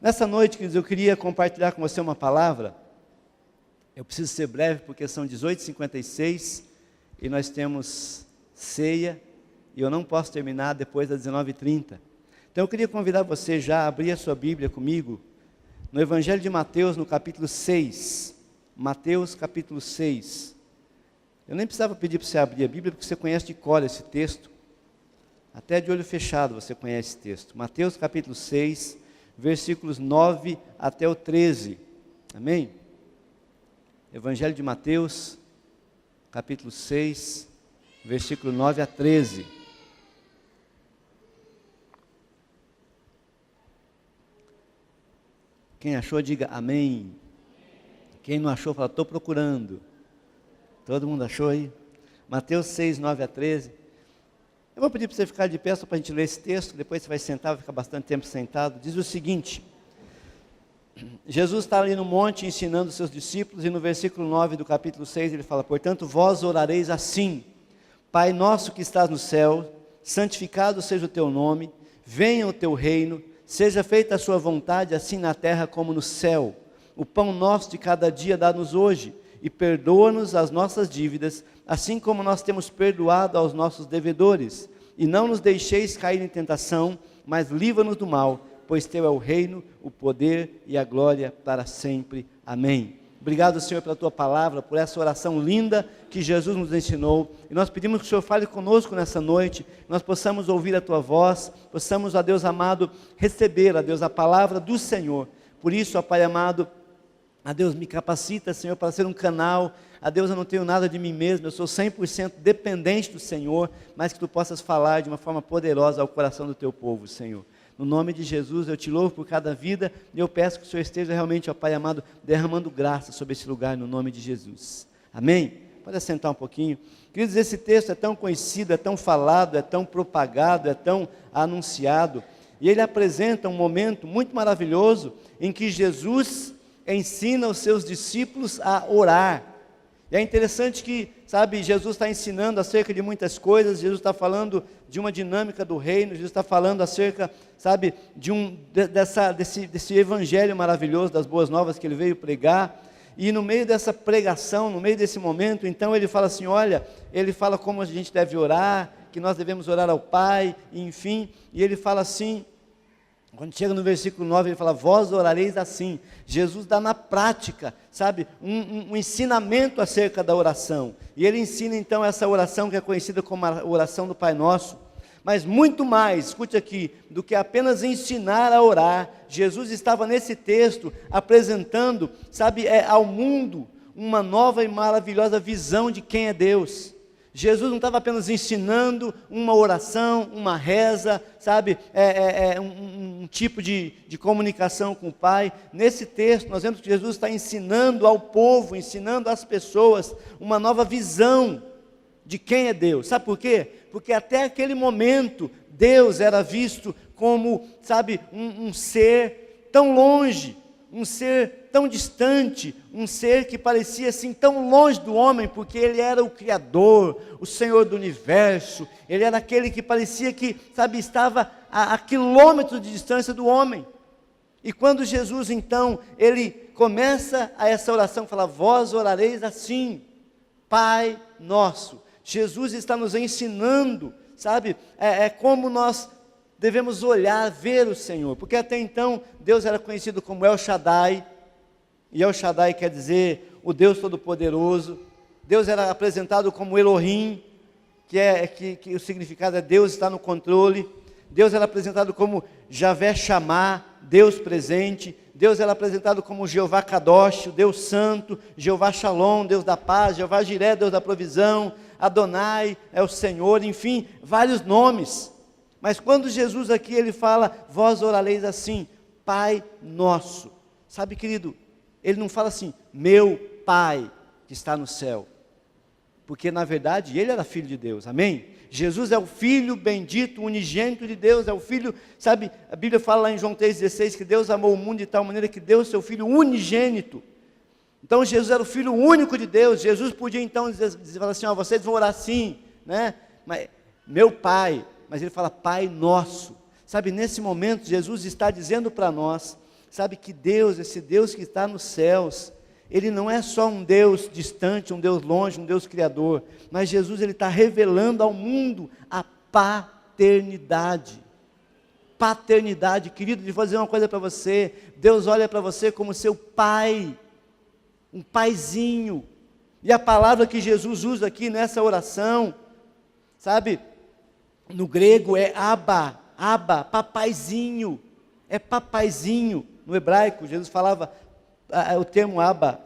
Nessa noite, queridos, eu queria compartilhar com você uma palavra. Eu preciso ser breve porque são 18h56 e nós temos ceia e eu não posso terminar depois das 19h30. Então eu queria convidar você já a abrir a sua Bíblia comigo no Evangelho de Mateus, no capítulo 6. Mateus, capítulo 6. Eu nem precisava pedir para você abrir a Bíblia, porque você conhece de cor esse texto. Até de olho fechado você conhece esse texto. Mateus, capítulo 6, versículos 9 até o 13. Amém? Evangelho de Mateus, capítulo 6, versículo 9 a 13. Quem achou, diga amém. Quem não achou, fala, estou procurando. Todo mundo achou aí? Mateus 6, 9 a 13. Eu vou pedir para você ficar de pé só para a gente ler esse texto, depois você vai sentar, vai ficar bastante tempo sentado. Diz o seguinte: Jesus está ali no monte ensinando os seus discípulos, e no versículo 9 do capítulo 6 ele fala: portanto vós orareis assim: Pai nosso que estás no céu, santificado seja o teu nome, venha o teu reino, seja feita a sua vontade, assim na terra como no céu. O pão nosso de cada dia dá-nos hoje, e perdoa-nos as nossas dívidas, assim como nós temos perdoado aos nossos devedores. E não nos deixeis cair em tentação, mas livra-nos do mal, pois teu é o reino, o poder e a glória para sempre. Amém. Obrigado, Senhor, pela tua palavra, por essa oração linda que Jesus nos ensinou. E nós pedimos que o Senhor fale conosco nessa noite, nós possamos ouvir a tua voz, possamos, ó Deus amado, receber, ó Deus, a palavra do Senhor. Por isso, ó Pai amado, a Deus me capacita, Senhor, para ser um canal. A Deus, eu não tenho nada de mim mesmo, eu sou 100% dependente do Senhor, mas que tu possas falar de uma forma poderosa ao coração do teu povo, Senhor. No nome de Jesus, eu te louvo por cada vida, e eu peço que o Senhor esteja realmente, ó Pai amado, derramando graça sobre esse lugar, no nome de Jesus. Amém? Pode assentar um pouquinho. Queridos, esse texto é tão conhecido, é tão falado, é tão propagado, é tão anunciado, e ele apresenta um momento muito maravilhoso, em que Jesus ensina os seus discípulos a orar. E é interessante que, sabe, Jesus está ensinando acerca de muitas coisas, Jesus está falando de uma dinâmica do reino, Jesus está falando acerca, sabe, desse evangelho maravilhoso, das boas novas que ele veio pregar. E no meio dessa pregação, no meio desse momento, então ele fala assim, olha, ele fala como a gente deve orar, que nós devemos orar ao Pai, enfim, e ele fala assim, quando chega no versículo 9, ele fala, vós orareis assim. Jesus dá na prática, sabe, um ensinamento acerca da oração. E ele ensina então essa oração que é conhecida como a oração do Pai Nosso. Mas muito mais, escute aqui, do que apenas ensinar a orar, Jesus estava nesse texto apresentando, sabe, ao mundo uma nova e maravilhosa visão de quem é Deus. Jesus não estava apenas ensinando uma oração, uma reza, sabe, um tipo de comunicação com o Pai. Nesse texto nós vemos que Jesus está ensinando ao povo, ensinando às pessoas uma nova visão de quem é Deus. Sabe por quê? Porque até aquele momento Deus era visto como, sabe, um ser tão longe, um ser tão distante, um ser que parecia assim tão longe do homem, porque ele era o Criador, o Senhor do universo, ele era aquele que parecia que, sabe, estava a quilômetros de distância do homem. E quando Jesus então, ele começa a essa oração, fala, vós orareis assim, Pai Nosso. Jesus está nos ensinando, sabe, como nós devemos olhar, ver o Senhor, porque até então Deus era conhecido como El Shaddai, e El Shaddai quer dizer o Deus Todo-Poderoso. Deus era apresentado como Elohim, que o significado é Deus está no controle. Deus era apresentado como Javé Shammah, Deus presente. Deus era apresentado como Jeová Kadosh, o Deus Santo, Jeová Shalom, Deus da paz, Jeová Jiré, Deus da provisão, Adonai é o Senhor, enfim, vários nomes. Mas quando Jesus aqui ele fala, vós orareis assim, Pai Nosso. Sabe, querido, ele não fala assim, meu Pai que está no céu. Porque na verdade ele era filho de Deus, amém? Jesus é o Filho bendito, unigênito de Deus, é o Filho, sabe, a Bíblia fala lá em João 3,16, que Deus amou o mundo de tal maneira que deu o seu Filho unigênito. Então Jesus era o Filho único de Deus. Jesus podia então dizer assim, vocês vão orar assim, né? Mas, meu Pai, mas ele fala Pai Nosso. Sabe, nesse momento Jesus está dizendo para nós, sabe que Deus, esse Deus que está nos céus, Ele não é só um Deus distante, um Deus longe, um Deus criador, mas Jesus, Ele está revelando ao mundo a paternidade. Paternidade, querido, de fazer uma coisa para você, Deus olha para você como seu pai, um paizinho, e a palavra que Jesus usa aqui nessa oração, sabe, no grego é Abba, papaizinho, é papaizinho, no hebraico, Jesus falava, o termo Abba,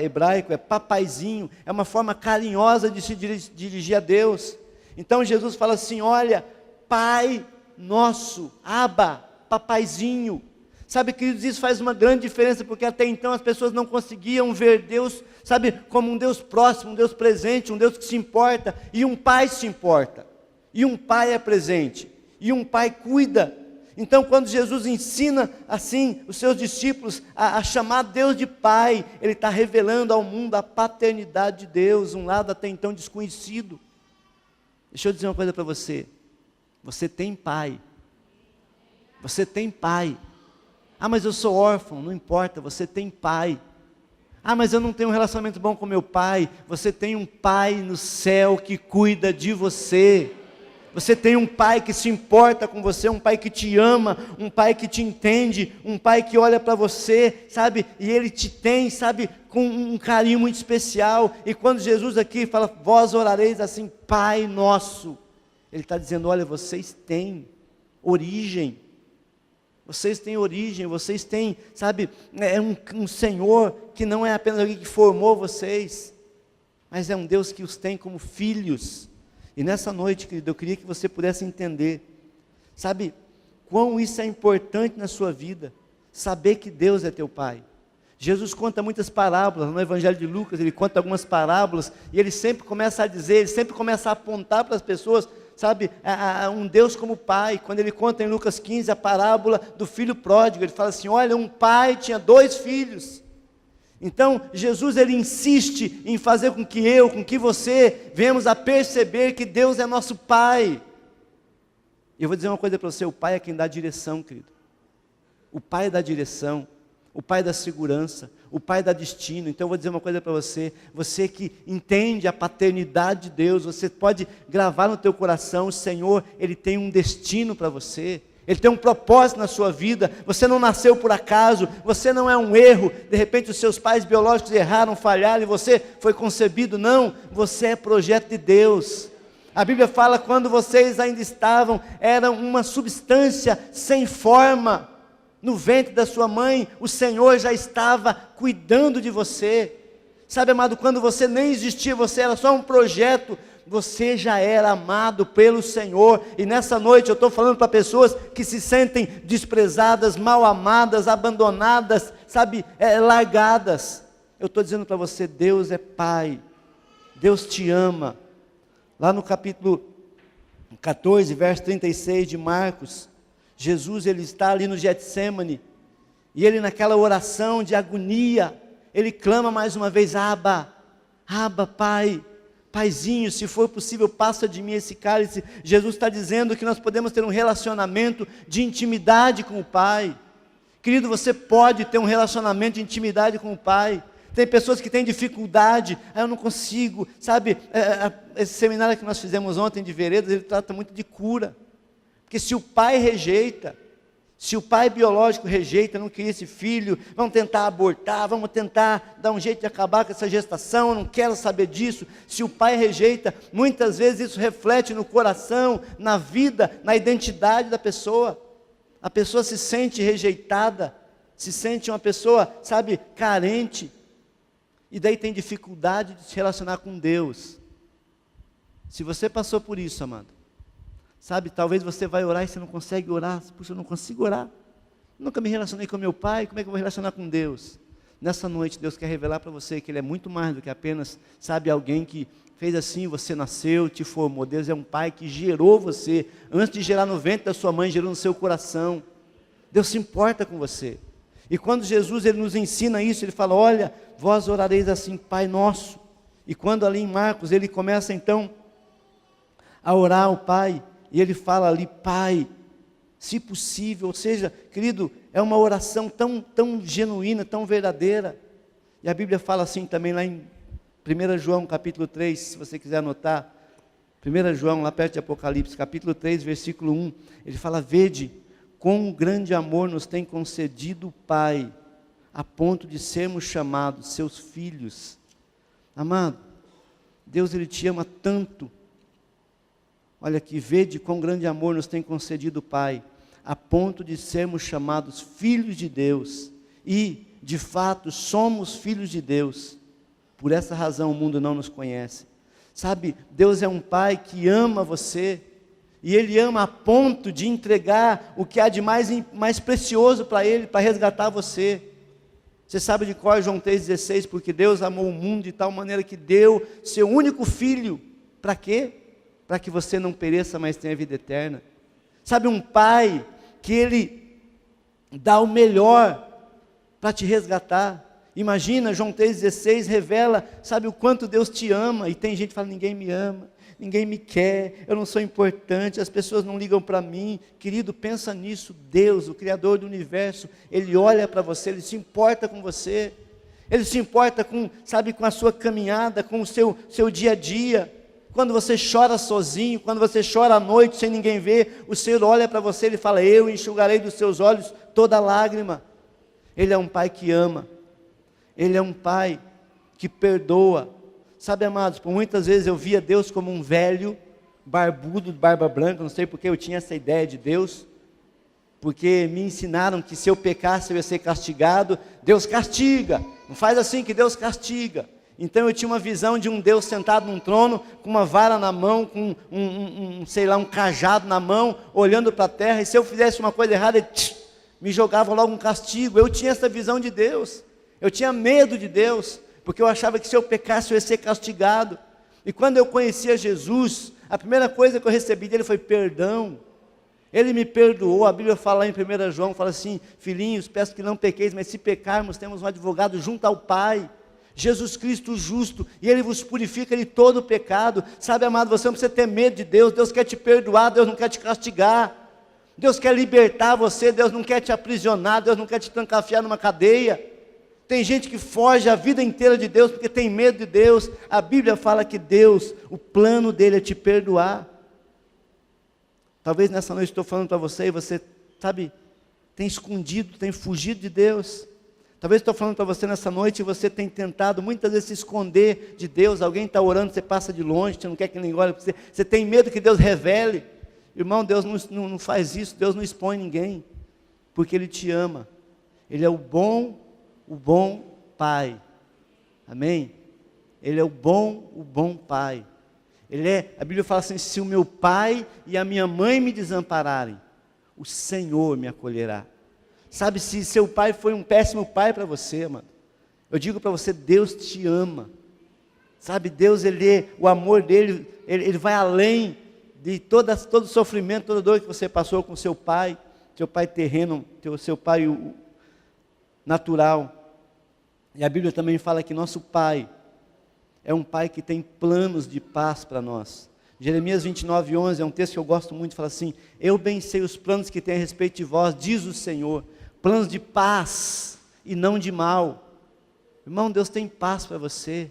hebraico, é papaizinho, é uma forma carinhosa de se dirigir a Deus. Então Jesus fala assim, olha, Pai nosso, Abba, papaizinho. Sabe, queridos, isso faz uma grande diferença, porque até então as pessoas não conseguiam ver Deus, sabe, como um Deus próximo, um Deus presente, um Deus que se importa, e um pai se importa, e um pai é presente, e um pai cuida. Então quando Jesus ensina assim os seus discípulos a chamar Deus de Pai, Ele está revelando ao mundo a paternidade de Deus, um lado até então desconhecido. Deixa eu dizer uma coisa para você, você tem pai, você tem pai. Ah, mas eu sou órfão, não importa, você tem pai. Ah, mas eu não tenho um relacionamento bom com meu pai. Você tem um pai no céu que cuida de você. Você tem um pai que se importa com você, um pai que te ama, um pai que te entende, um pai que olha para você, sabe, e ele te tem, sabe, com um carinho muito especial. E quando Jesus aqui fala, vós orareis assim, Pai nosso, Ele está dizendo, olha, vocês têm origem. Vocês têm origem, vocês têm, sabe, um Senhor que não é apenas alguém que formou vocês, mas é um Deus que os tem como filhos. E nessa noite, querido, eu queria que você pudesse entender, sabe, quão isso é importante na sua vida, saber que Deus é teu Pai. Jesus conta muitas parábolas, no Evangelho de Lucas, ele conta algumas parábolas, e ele sempre começa a dizer, ele sempre começa a apontar para as pessoas, sabe, um Deus como pai. Quando ele conta em Lucas 15 a parábola do filho pródigo, ele fala assim, olha, um pai tinha 2 filhos. Então Jesus, ele insiste em fazer com que você venhamos a perceber que Deus é nosso pai. E eu vou dizer uma coisa para você, o pai é quem dá direção, querido. O pai dá direção, o pai dá segurança, o pai dá destino. Então eu vou dizer uma coisa para você, você que entende a paternidade de Deus, você pode gravar no teu coração, o Senhor, Ele tem um destino para você, Ele tem um propósito na sua vida. Você não nasceu por acaso, você não é um erro, de repente os seus pais biológicos erraram, falharam e você foi concebido. Não, você é projeto de Deus. A Bíblia fala, quando vocês ainda eram uma substância sem forma, no ventre da sua mãe, o Senhor já estava cuidando de você. Sabe, amado, quando você nem existia, você era só um projeto, você já era amado pelo Senhor. E nessa noite eu estou falando para pessoas que se sentem desprezadas, mal amadas, abandonadas, sabe, largadas. Eu estou dizendo para você, Deus é Pai, Deus te ama. Lá no capítulo 14, verso 36 de Marcos, Jesus, ele está ali no Getsêmani, e ele naquela oração de agonia, ele clama mais uma vez, Abba, Pai, Paizinho, se for possível, passa de mim esse cálice. Jesus está dizendo que nós podemos ter um relacionamento de intimidade com o Pai. Querido, você pode ter um relacionamento de intimidade com o Pai. Tem pessoas que têm dificuldade, eu não consigo, sabe, esse seminário que nós fizemos ontem de Veredas, ele trata muito de cura. Porque se o pai rejeita, se o pai biológico rejeita, não queria esse filho, vamos tentar abortar, vamos tentar dar um jeito de acabar com essa gestação, eu não quero saber disso. Se o pai rejeita, muitas vezes isso reflete no coração, na vida, na identidade da pessoa. A pessoa se sente rejeitada, se sente uma pessoa, sabe, carente, e daí tem dificuldade de se relacionar com Deus. Se você passou por isso, amado, sabe, talvez você vai orar e você não consegue orar. Puxa, eu não consigo orar. Nunca me relacionei com meu pai, como é que eu vou relacionar com Deus? Nessa noite, Deus quer revelar para você que Ele é muito mais do que apenas, sabe, alguém que fez assim, você nasceu, te formou. Deus é um pai que gerou você, antes de gerar no ventre da sua mãe, gerou no seu coração. Deus se importa com você. E quando Jesus, Ele nos ensina isso, Ele fala, olha, vós orareis assim, Pai nosso. E quando ali em Marcos, Ele começa então a orar ao Pai, e ele fala ali, Pai, se possível. Ou seja, querido, é uma oração tão genuína, tão verdadeira. E a Bíblia fala assim também lá em 1 João capítulo 3, se você quiser anotar. 1 João, lá perto de Apocalipse, capítulo 3, versículo 1, ele fala: vede, quão grande amor nos tem concedido o Pai, a ponto de sermos chamados seus filhos. Amado, Deus, Ele te ama tanto. Olha aqui, vede quão grande amor nos tem concedido o Pai, a ponto de sermos chamados filhos de Deus. E, de fato, somos filhos de Deus. Por essa razão o mundo não nos conhece. Sabe, Deus é um Pai que ama você, e Ele ama a ponto de entregar o que há de mais precioso para Ele, para resgatar você. Você sabe de cor João 3,16, porque Deus amou o mundo de tal maneira que deu seu único filho, para quê? Para que você não pereça, mas tenha vida eterna. Sabe, um Pai que Ele dá o melhor para te resgatar. Imagina, João 3,16 revela, sabe, o quanto Deus te ama. E tem gente que fala: ninguém me ama, ninguém me quer, eu não sou importante, as pessoas não ligam para mim. Querido, pensa nisso. Deus, o Criador do universo, Ele olha para você, Ele se importa com você. Ele se importa com, sabe, com a sua caminhada, com o seu dia a dia. Quando você chora sozinho, quando você chora à noite sem ninguém ver, o Senhor olha para você, Ele fala: eu enxugarei dos seus olhos toda lágrima. Ele é um Pai que ama. Ele é um Pai que perdoa. Sabe, amados, por muitas vezes eu via Deus como um velho, barbudo, de barba branca. Não sei porque eu tinha essa ideia de Deus, porque me ensinaram que se eu pecasse eu ia ser castigado. Deus castiga, não faz assim que Deus castiga. Então eu tinha uma visão de um Deus sentado num trono, com uma vara na mão, com um cajado na mão, olhando para a terra, e se eu fizesse uma coisa errada, ele me jogava logo um castigo. Eu tinha essa visão de Deus. Eu tinha medo de Deus, porque eu achava que se eu pecasse eu ia ser castigado. E quando eu conhecia Jesus, a primeira coisa que eu recebi dele foi perdão. Ele me perdoou. A Bíblia fala lá em 1 João, fala assim: filhinhos, peço que não pequeis, mas se pecarmos, temos um advogado junto ao Pai, Jesus Cristo justo, e Ele vos purifica de todo o pecado. Sabe, amado, você não precisa ter medo de Deus. Deus quer te perdoar, Deus não quer te castigar. Deus quer libertar você, Deus não quer te aprisionar, Deus não quer te trancafiar numa cadeia. Tem gente que foge a vida inteira de Deus porque tem medo de Deus. A Bíblia fala que Deus, o plano dele é te perdoar. Talvez nessa noite estou falando para você e você, sabe, tem escondido, tem fugido de Deus. Talvez estou falando para você nessa noite e você tem tentado muitas vezes se esconder de Deus. Alguém está orando, você passa de longe, você não quer que ninguém olhe para você. Você tem medo que Deus revele. Irmão, Deus não faz isso, Deus não expõe ninguém, porque Ele te ama. Ele é o bom Pai, amém? Ele é o bom Pai. A Bíblia fala assim: se o meu pai e a minha mãe me desampararem, o Senhor me acolherá. Sabe, se seu pai foi um péssimo pai para você, mano, eu digo para você, Deus te ama. Sabe, Deus, o amor dele, ele vai além de todo o sofrimento, toda dor que você passou com seu pai terreno, seu pai natural. E a Bíblia também fala que nosso Pai é um Pai que tem planos de paz para nós. Jeremias 29:11 é um texto que eu gosto muito, fala assim: eu bem sei os planos que tem a respeito de vós, diz o Senhor, planos de paz e não de mal. Irmão, Deus tem paz para você.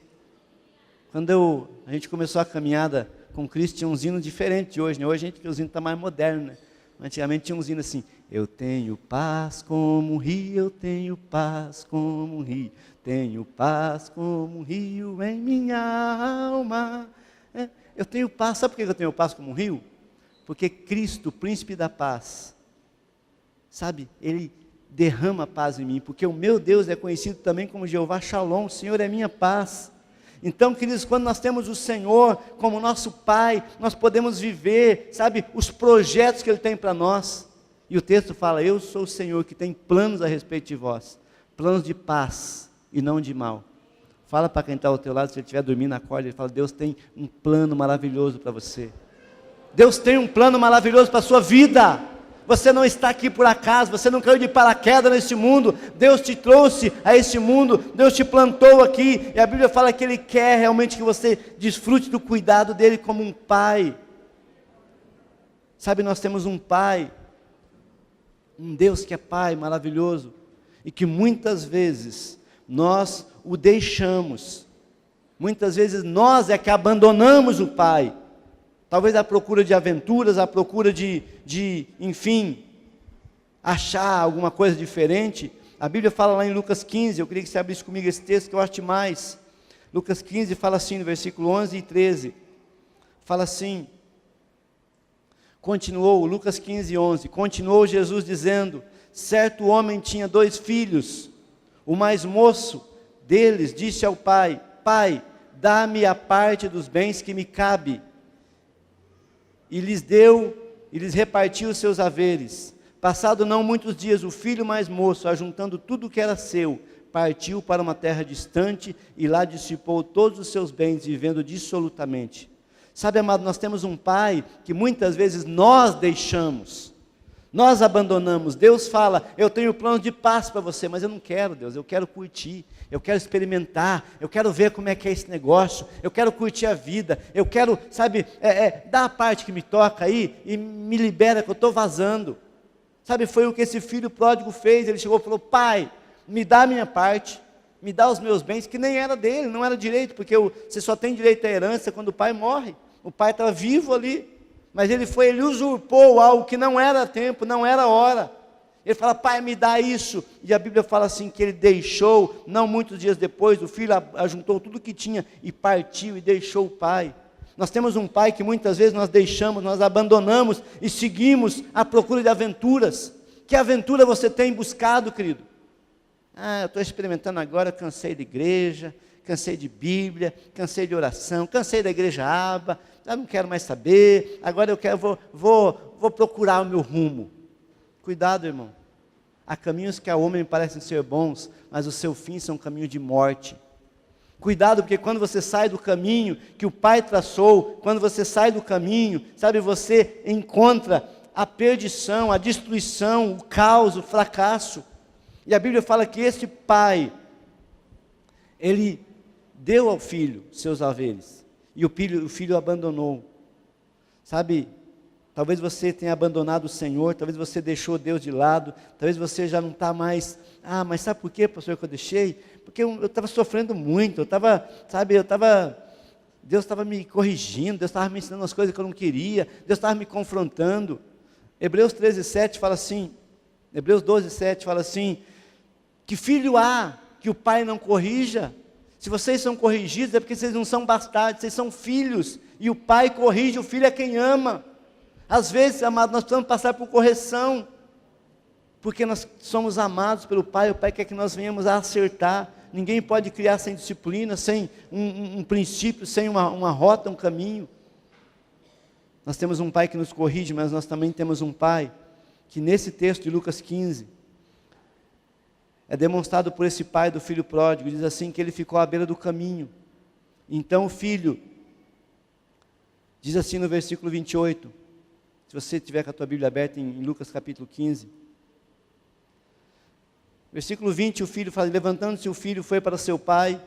Quando a gente começou a caminhada com Cristo, tinha uns hinos diferentes de hoje, né? Hoje os hinos estão mais modernos, né? Antigamente tinha uns hinos assim: eu tenho paz como um rio, eu tenho paz como um rio, tenho paz como um rio em minha alma. Eu tenho paz. Sabe por que eu tenho paz como um rio? Porque Cristo, o príncipe da paz, sabe, Ele derrama paz em mim, porque o meu Deus é conhecido também como Jeová Shalom, o Senhor é minha paz. Então, queridos, quando nós temos o Senhor como nosso Pai, nós podemos viver, sabe, os projetos que Ele tem para nós. E o texto fala: eu sou o Senhor que tem planos a respeito de vós, planos de paz e não de mal. Fala para quem está ao teu lado, se ele estiver dormindo, acorde, ele fala: Deus tem um plano maravilhoso para você. Deus tem um plano maravilhoso para a sua vida. Você não está aqui por acaso, você não caiu de paraquedas nesse mundo. Deus te trouxe a esse mundo, Deus te plantou aqui. E a Bíblia fala que Ele quer realmente que você desfrute do cuidado dEle como um pai. Sabe, nós temos um Pai Um Deus que é Pai maravilhoso e que muitas vezes nós o deixamos. Muitas vezes nós é que abandonamos o Pai. Talvez à procura de aventuras, à procura enfim, achar alguma coisa diferente. A Bíblia fala lá em Lucas 15, eu queria que você abrisse comigo esse texto que eu acho demais. Lucas 15 fala assim, no versículo 11 e 13. Fala assim, Lucas 15, 11. Continuou Jesus dizendo: certo homem tinha 2 filhos. O mais moço deles disse ao pai: Pai, dá-me a parte dos bens que me cabe. E lhes repartiu os seus haveres. Passado não muitos dias, o filho mais moço, ajuntando tudo o que era seu, partiu para uma terra distante e lá dissipou todos os seus bens, vivendo dissolutamente. Sabe, amado, nós temos um Pai que muitas vezes nós deixamos, nós abandonamos. Deus fala: eu tenho plano de paz para você, mas eu não quero, Deus, eu quero curtir, eu quero experimentar, eu quero ver como é que é esse negócio, eu quero curtir a vida, eu quero, sabe, dar a parte que me toca aí e me libera que eu estou vazando. Sabe, foi o que esse filho pródigo fez. Ele chegou e falou: Pai, me dá a minha parte, me dá os meus bens, que nem era dele, não era direito, porque você só tem direito à herança quando o pai morre. O pai estava vivo ali, mas ele usurpou algo que não era tempo, não era hora. Ele fala: Pai, me dá isso. E a Bíblia fala assim, que ele deixou, não muitos dias depois, o filho ajuntou tudo que tinha e partiu e deixou o pai. Nós temos um Pai que muitas vezes nós deixamos, nós abandonamos e seguimos à procura de aventuras. Que aventura você tem buscado, querido? Eu estou experimentando agora, cansei de igreja, cansei de Bíblia, cansei de oração, cansei da igreja aba, eu não quero mais saber, agora vou procurar o meu rumo. Cuidado, irmão. Há caminhos que ao homem parecem ser bons, mas o seu fim são caminhos de morte. Cuidado, porque quando você sai do caminho que o Pai traçou, quando você sai do caminho, sabe, você encontra a perdição, a destruição, o caos, o fracasso. E a Bíblia fala que esse pai, ele deu ao filho seus haveres, e o filho abandonou. Sabe, talvez você tenha abandonado o Senhor, talvez você deixou Deus de lado, talvez você já não está mais. Mas sabe por quê, pastor, que eu deixei? Porque eu estava sofrendo muito, Deus estava me corrigindo, Deus estava me ensinando umas coisas que eu não queria, Deus estava me confrontando. Hebreus 13:7 fala assim, Hebreus 12:7 fala assim: que filho há que o pai não corrija? Se vocês são corrigidos é porque vocês não são bastardos, vocês são filhos, e o pai corrige, o filho é quem ama. Às vezes, amado, nós precisamos passar por correção, porque nós somos amados pelo Pai, o Pai quer que nós venhamos a acertar. Ninguém pode criar sem disciplina, sem um princípio, sem uma rota, um caminho. Nós temos um Pai que nos corrige, mas nós também temos um Pai que nesse texto de Lucas 15, é demonstrado por esse pai do filho pródigo. Diz assim, que ele ficou à beira do caminho. Então o filho, diz assim no versículo 28, se você tiver com a tua Bíblia aberta em Lucas capítulo 15, versículo 20, o filho fala: levantando-se o filho foi para seu pai,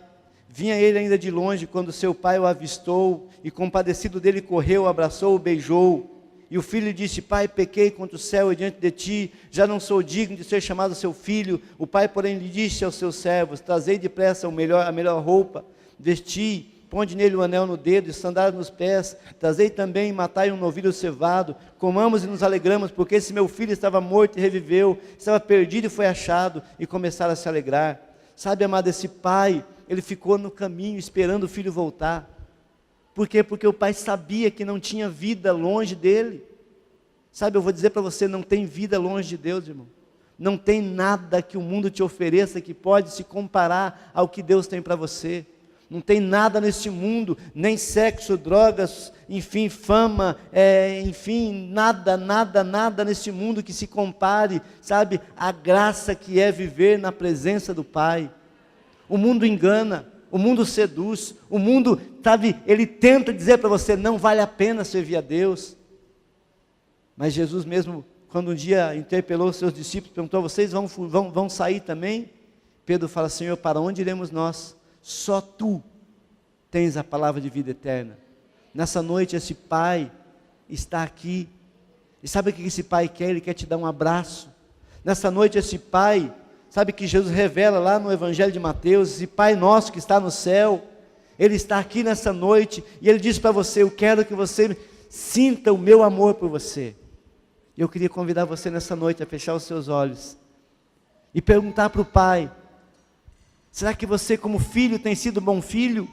vinha ele ainda de longe, quando seu pai o avistou, e compadecido dele correu, abraçou-o, beijou. E o filho lhe disse: Pai, pequei contra o céu e diante de ti, já não sou digno de ser chamado seu filho. O pai, porém, lhe disse aos seus servos: trazei depressa a melhor roupa, vesti, ponde nele o anel no dedo e sandálias nos pés, trazei também e matai um novilho cevado, comamos e nos alegramos, porque esse meu filho estava morto e reviveu, estava perdido e foi achado, e começaram a se alegrar. Sabe, amado, esse pai, ele ficou no caminho esperando o filho voltar. Por quê? Porque o pai sabia que não tinha vida longe dele. Sabe, eu vou dizer para você, não tem vida longe de Deus, irmão. Não tem nada que o mundo te ofereça que pode se comparar ao que Deus tem para você. Não tem nada neste mundo, nem sexo, drogas, enfim, fama, enfim, nada neste mundo que se compare, sabe, à graça que é viver na presença do Pai. O mundo engana, o mundo seduz, o mundo, sabe, ele tenta dizer para você, não vale a pena servir a Deus. Mas Jesus mesmo, quando um dia interpelou os seus discípulos, perguntou: vocês vão sair também? Pedro fala: Senhor, para onde iremos nós? Só tu tens a palavra de vida eterna. Nessa noite esse pai está aqui, e sabe o que esse pai quer? Ele quer te dar um abraço, Nessa noite esse Pai, sabe que Jesus revela lá no Evangelho de Mateus, esse Pai nosso que está no céu, Ele está aqui nessa noite, e Ele diz para você: eu quero que você sinta o meu amor por você. Eu queria convidar você nessa noite a fechar os seus olhos, e perguntar para o Pai: será que você como filho tem sido bom filho?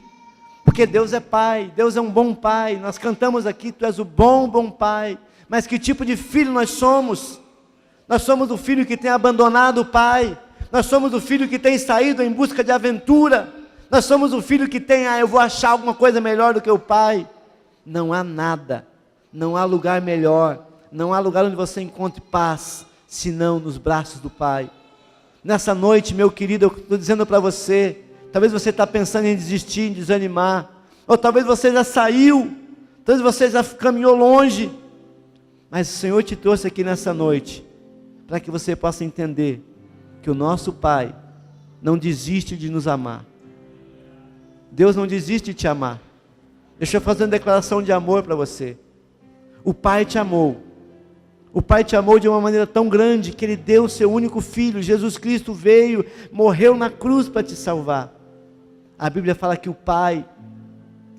Porque Deus é Pai, Deus é um bom Pai, nós cantamos aqui: tu és o bom, bom Pai. Mas que tipo de filho nós somos? Nós somos o filho que tem abandonado o Pai, nós somos o filho que tem saído em busca de aventura, nós somos o filho que tem: eu vou achar alguma coisa melhor do que o Pai. Não há nada, não há lugar melhor, não há lugar onde você encontre paz, senão nos braços do Pai. Nessa noite, meu querido, eu estou dizendo para você, talvez você está pensando em desistir, em desanimar, ou talvez você já saiu, talvez você já caminhou longe, mas o Senhor te trouxe aqui nessa noite, para que você possa entender que o nosso Pai não desiste de nos amar. Deus não desiste de te amar. Deixa eu fazer uma declaração de amor para você. O Pai te amou. O Pai te amou de uma maneira tão grande que Ele deu o seu único Filho. Jesus Cristo veio, morreu na cruz para te salvar. A Bíblia fala que o Pai,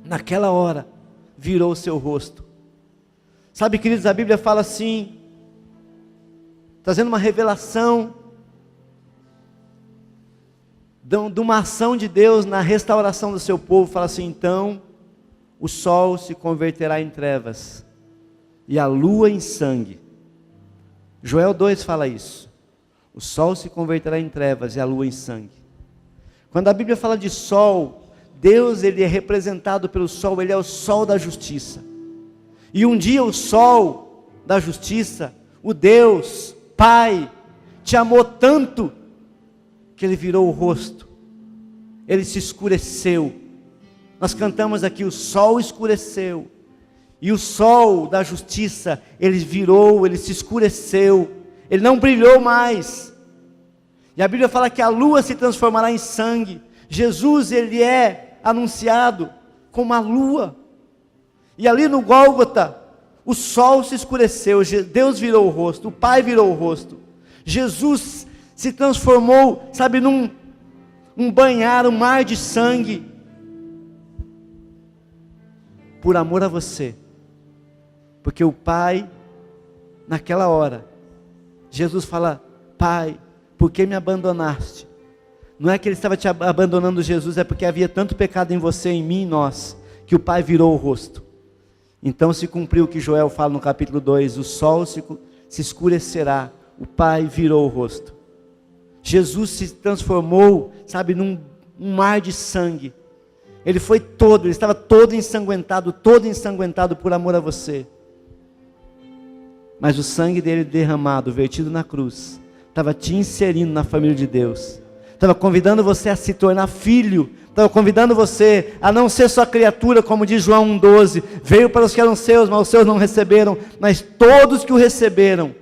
naquela hora, virou o seu rosto. Sabe, queridos, a Bíblia fala assim, trazendo uma revelação de uma ação de Deus na restauração do seu povo. Fala assim: então o sol se converterá em trevas e a lua em sangue. Joel 2 fala isso: o sol se converterá em trevas e a lua em sangue. Quando a Bíblia fala de sol, Deus, Ele é representado pelo sol, Ele é o sol da justiça. E um dia o sol da justiça, o Deus Pai, te amou tanto, que Ele virou o rosto, Ele se escureceu. Nós cantamos aqui: o sol escureceu, e o sol da justiça, Ele virou, Ele se escureceu, Ele não brilhou mais. E a Bíblia fala que a lua se transformará em sangue. Jesus, Ele é anunciado como a lua. E ali no Gólgota, o sol se escureceu, Deus virou o rosto, o Pai virou o rosto. Jesus se transformou, sabe, num banhar, um mar de sangue, por amor a você. Porque o Pai, naquela hora, Jesus fala: Pai, por que me abandonaste? Não é que Ele estava te abandonando, Jesus, é porque havia tanto pecado em você, em mim, em nós, que o Pai virou o rosto. Então se cumpriu o que Joel fala no capítulo 2, o sol se escurecerá, o Pai virou o rosto. Jesus se transformou, sabe, num mar de sangue. Ele estava todo ensanguentado por amor a você. Mas o sangue dele derramado, vertido na cruz, estava te inserindo na família de Deus. Estava convidando você a se tornar filho. Estava convidando você a não ser só criatura, como diz João 1,12. Veio para os que eram seus, mas os seus não receberam. Mas todos que o receberam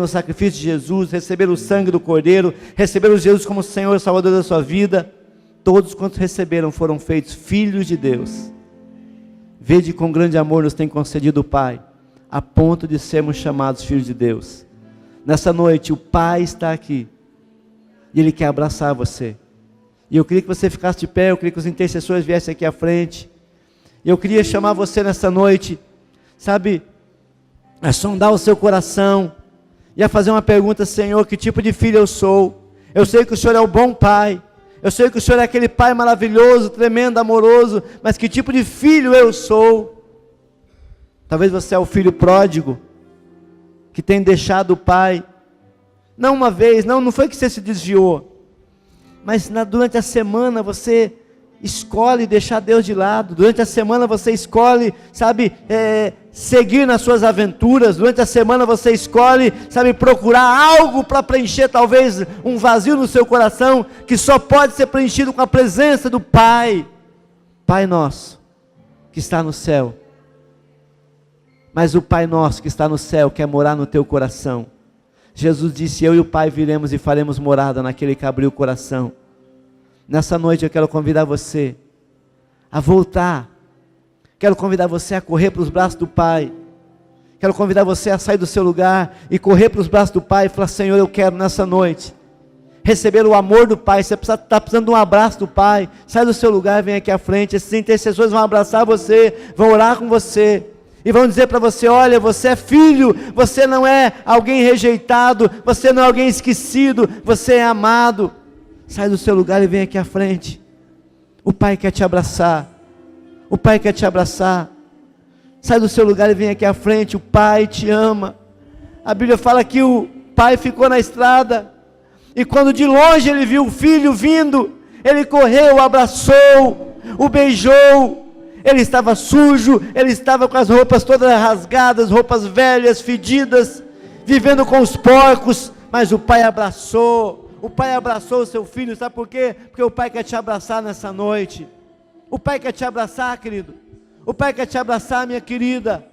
o sacrifício de Jesus, receberam o sangue do Cordeiro, receberam Jesus como Senhor e Salvador da sua vida. Todos quantos receberam foram feitos filhos de Deus. Vede com grande amor nos tem concedido o Pai, a ponto de sermos chamados filhos de Deus. Nessa noite o Pai está aqui, e Ele quer abraçar você. E eu queria que você ficasse de pé, eu queria que os intercessores viessem aqui à frente. E eu queria chamar você nessa noite, sabe, a sondar o seu coração, e a fazer uma pergunta: Senhor, que tipo de filho eu sou? Eu sei que o Senhor é o bom Pai, eu sei que o Senhor é aquele Pai maravilhoso, tremendo, amoroso, mas que tipo de filho eu sou? Talvez você é o filho pródigo, que tem deixado o Pai, não uma vez, não foi que você se desviou, mas durante a semana você escolhe deixar Deus de lado, durante a semana você escolhe, sabe, seguir nas suas aventuras, durante a semana você escolhe, sabe, procurar algo para preencher talvez um vazio no seu coração, que só pode ser preenchido com a presença do Pai. Pai nosso, que está no céu. Mas o Pai nosso que está no céu quer morar no teu coração. Jesus disse: eu e o Pai viremos e faremos morada naquele que abriu o coração. Nessa noite eu quero convidar você a voltar. Quero convidar você a correr para os braços do Pai. Quero convidar você a sair do seu lugar e correr para os braços do Pai e falar: Senhor, eu quero nessa noite receber o amor do Pai. Você está precisando de um abraço do Pai, sai do seu lugar e vem aqui à frente. Esses intercessores vão abraçar você, vão orar com você e vão dizer para você: olha, você é filho, você não é alguém rejeitado, você não é alguém esquecido, você é amado. Sai do seu lugar e vem aqui à frente. O Pai quer te abraçar, o Pai quer te abraçar. Sai do seu lugar e vem aqui à frente. O Pai te ama. A Bíblia fala que o pai ficou na estrada, e quando de longe ele viu o filho vindo, ele correu, o abraçou, o beijou. Ele estava sujo, ele estava com as roupas todas rasgadas, roupas velhas, fedidas, vivendo com os porcos, mas o pai abraçou o seu filho. Sabe por quê? Porque o Pai quer te abraçar nessa noite. O Pai quer te abraçar, querido. O Pai quer te abraçar, minha querida.